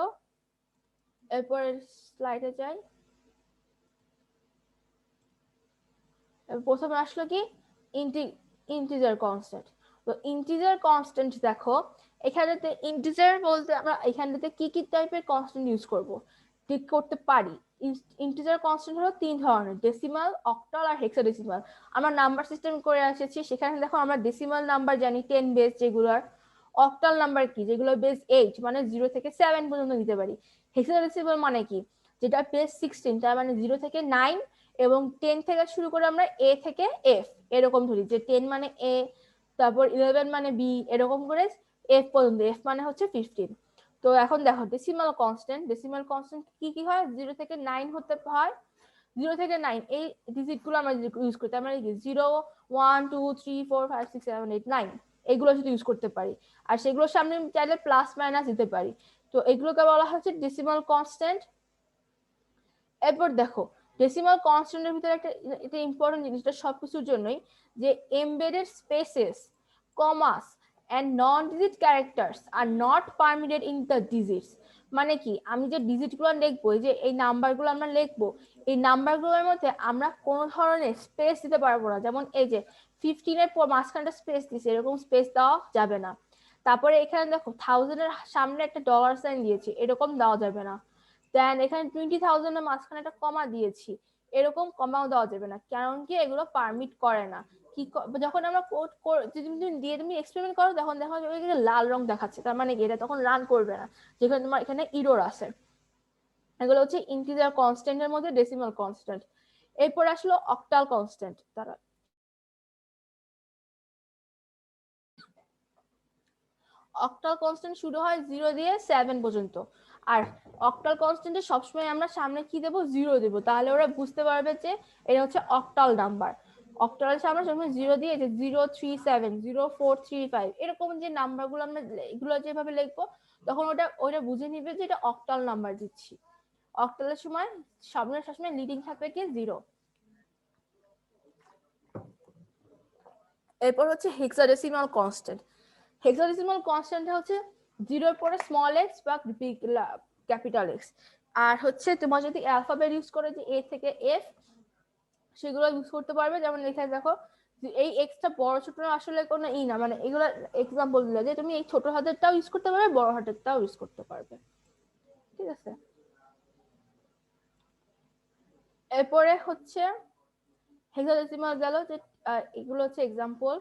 এরপর স্লাইডে যাই। প্রথমে আসলো কি ইন্টিজার কনস্ট্যান্ট। তো ইন্টিজার কনস্ট্যান্ট দেখো এখানেতে ইন্টিজার বলতে আমরা এখানটাতে কি কি টাইপের কনস্ট্যান্ট ইউজ করব ঠিক করতে পারি। ইন্টিজার কনস্ট্যান্ট হলো তিন ধরনের, ডেসিমাল, অক্টাল আর হেক্সাডেসিমাল। আমরা নাম্বার সিস্টেম করে এসেছি, সেখানে দেখো আমরা ডেসিমাল নাম্বার জানি 10 বেস যেগুলোর, অক্টাল নাম্বার কি যেগুলো বেস 8 মানে 0 থেকে 7 পর্যন্ত নিতে পারি, হেক্সাডেসিমাল মানে কি যেটা বেস 16 তার মানে 0 থেকে 9 এবং 10 থেকে শুরু করে আমরা এ থেকে এফ এরকম ধরি, যে 10 মানে এ, তারপর 11 মানে বি, এরকম করে এফ পর্যন্ত, এফ মানে হচ্ছে 15। তো এখন দেখো ডেসিমাল কনস্ট্যান্ট কি কি হয়, 0 থেকে 9 হতে হয়, 0 থেকে 9 এই ডিজিট গুলো আমরা ইউজ করতে, আমরা 0 1 2 3 4 5 6 7 8 9 এগুলো শুধু ইউজ করতে পারি, আর সেগুলোর সামনে চাইলে প্লাস মাইনাস দিতে পারি। তো এগুলোকে বলা হচ্ছে ডেসিমাল কনস্ট্যান্ট। এরপর দেখো ডেসিমাল কনস্ট্যান্টের ভিতরে একটা এটা ইম্পর্টেন্ট জিনিসটা সবকিছুর জন্যই, যে embedded spaces, commas and non digit characters are not permitted in the digits. মানে কি আমি যে ডিজিটগুলো লিখবো, যে এই নাম্বারগুলো আমরা লিখবো, এই নাম্বারগুলোর মধ্যে আমরা কোনো ধরনের স্পেস দিতে পারবো না, যেমন এই যে 15 এর পর মাঝখানটা স্পেস দিয়েছে এরকম স্পেস দেওয়া যাবে না। তারপরে এখানে দেখো 1000 এর সামনে একটা ডলার সাইন দিয়েছি এরকম দেওয়া যাবে না। দেন এখানে 20,000 এর মাঝখানে একটা কমা দিয়েছি এরকম কমাও দেওয়া যাবে না, কারণ কি এগুলো পারমিট করে না। কি যখন আমরা কোড যদি তুমি দিয়ে তুমি এক্সপেরিমেন্ট করো তখন দেখা যাবে লাল রং দেখাচ্ছে, তার মানে কি এটা তখন রান করবে না, যেখানে তোমার এখানে ইরর আছে। এগুলো হচ্ছে ইন্টিজার কনস্ট্যান্টের মধ্যে ডেসিমাল কনস্ট্যান্ট। এরপর আসলো অক্টাল কনস্ট্যান্ট। তারা অক্টাল কনস্ট্যান্ট শুরু হয় 0 দিয়ে 7 পর্যন্ত, আর অক্টাল কনস্ট্যান্টে সবসময় আমরা সামনে কি দেবো, 0 দেবো, তাহলে ওরা বুঝতে পারবে যে এটা হচ্ছে অক্টাল নাম্বার। অক্টাল আমরা সবসময় 0 দিয়ে, যে 037 0435 এরকম যে নাম্বারগুলো আমরা এগুলো যেভাবে লিখবো তখন ওটা বুঝে নিবে যে এটা অক্টাল নাম্বার দিচ্ছি। অক্টালের সময় সামনে সবসময় লিডিং থাকবে কি 0। এরপর হচ্ছে হেক্সাডেসিমাল কনস্ট্যান্ট। হেক্সাডেসিমাল কনস্ট্যান্ট হচ্ছে 0 এর পরে স্মল এক্স বা ক্যাপিটাল এক্স, আর হচ্ছে তোমার যদি অ্যালফাবেট ইউজ করে যে এ থেকে এফ সেগুলো ইউজ করতে পারবে। যেমন এখানে দেখো এই এক্সটা বড় ছোট আসলে কোনো ই না, মানে এগুলো এক্সাম্পল দিলে যে তুমি এই ছোট হাতেরটাও ইউজ করতে পারবে বড় হাতেরটাও ইউজ করতে পারবে, ঠিক আছে। এরপরে হচ্ছে হেক্সাডেসিমাল গেল, যে এগুলো হচ্ছে এক্সাম্পল।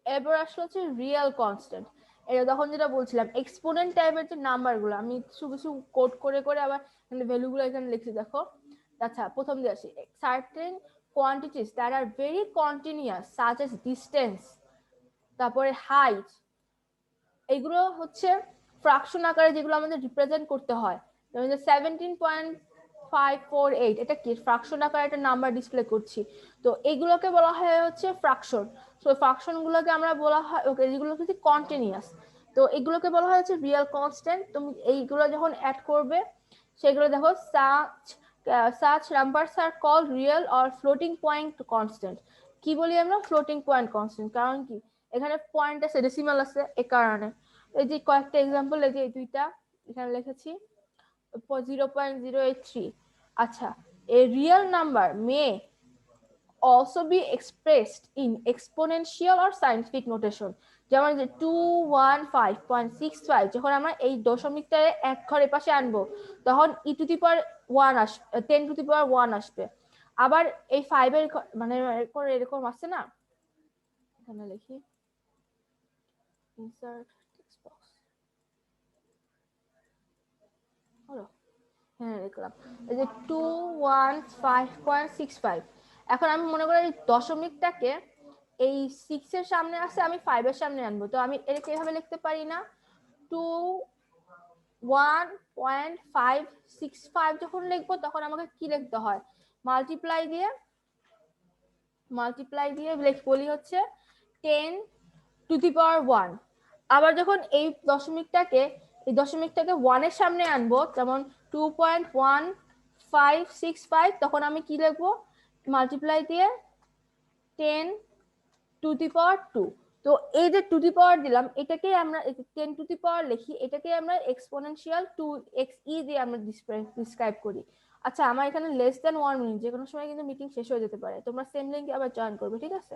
এরপর আসলে হচ্ছে রিয়েল কনস্ট্যান্ট। এটা তখন যেটা বলছিলাম এক্সপোনেন্ট টাইপের যে নাম্বারগুলো আমি কিছু কিছু কোড করে করে আবার ভ্যালুগুলো এখানে লিখছি দেখো। আচ্ছা প্রথম দিয়ে আসি, certain quantities that are very continuous such as distance, তারপরে হাইট, এগুলো হচ্ছে ফ্রাকশন আকারে যেগুলো আমাদের রিপ্রেজেন্ট করতে হয়, যেমন 17.548 এটা কি ফ্রাকশন আকারে একটা নাম্বার ডিসপ্লে করছি, তো এগুলোকে বলা হয় হচ্ছে ফ্রাকশন। তো ফ্রাকশন গুলোকে আমরা বলা হয় ওকে যেগুলো হচ্ছে কন্টিনিউয়াস, তো এগুলোকে বলা হয় হচ্ছে রিয়েল কনস্ট্যান্ট। তুমি এইগুলো যখন অ্যাড করবে সেগুলো দেখো such numbers are called real or floating point constant। কি বলি আমরা ফ্লোটিং পয়েন্ট কনস্ট্যান্ট, কারণ কি এখানে পয়েন্ট আছে ডেসিমাল আছে এই কারণে। এই যে কয়েকটা এক্সাম্পল এই যে দুইটা এখানে লিখেছি 0.083। আচ্ছা a real number may also be expressed in exponential or scientific notation, যেমন যে 215.65 যখন আমরা এই দশমিকটা এক ঘরের পাশে আনবো তখন e টু দি পাওয়ার 1 আসবে, 10 টু দি পাওয়ার 1 আসবে। আবার এই 5 এর মানে এরকম আসছে না, এখানে লিখি insert text box, হলো হ্যাঁ লিখলাম এই যে 215.65। এখন আমি মনে করি দশমিকটাকে এই 6 এর সামনে আছে আমি 5 এর সামনে আনবো, তো আমি এটাকে এভাবে লিখতে পারি না, 21.565 যখন লিখবো তখন আমাকে কি লিখতে হয়, মাল্টিপ্লাই দিয়ে বলি হচ্ছে 10 টু দি পাওয়ার 1। আবার যখন এই দশমিকটাকে এই দশমিকটাকে 1 এর সামনে আনবো, যেমন 2.1565, তখন আমি কি লিখবো, মাল্টিপ্লাই দিয়ে 10 টু দি পাওয়ার 2। তো এই যে টু দি পাওয়ার দিলাম, এটাকে আমরা 10 টু দি পাওয়ার লিখি, এটাকে আমরা এক্সপোনেনশিয়াল 2xe দিয়ে আমরা ডিসক্রাইব করি। আচ্ছা, আমার এখানে লেস দ্যান 1 মিনিট, যে কোনো সময় কিন্তু মিটিং শেষ হয়ে যেতে পারে, তোমরা সেম লিংকে আবার জয়েন করবে, ঠিক আছে?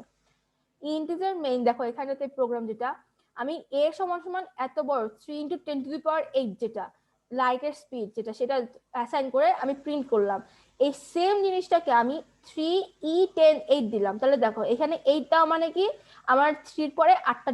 ইন্টিজার মেইন, দেখো এখানে প্রোগ্রাম যেটা আমি a সমান সমান এত বড় 3 ইন্টু 10 টু দি পাওয়ার 8, যেটা লাইটের স্পিড, যেটা সেটা অ্যাসাইন করে আমি প্রিন্ট করলাম। এই সেম জিনিসটাকে আমি 3e10 8 দিলাম, তাহলে দেখো এখানে 8টা মানে কি, আমার 3 এর পরে 8টা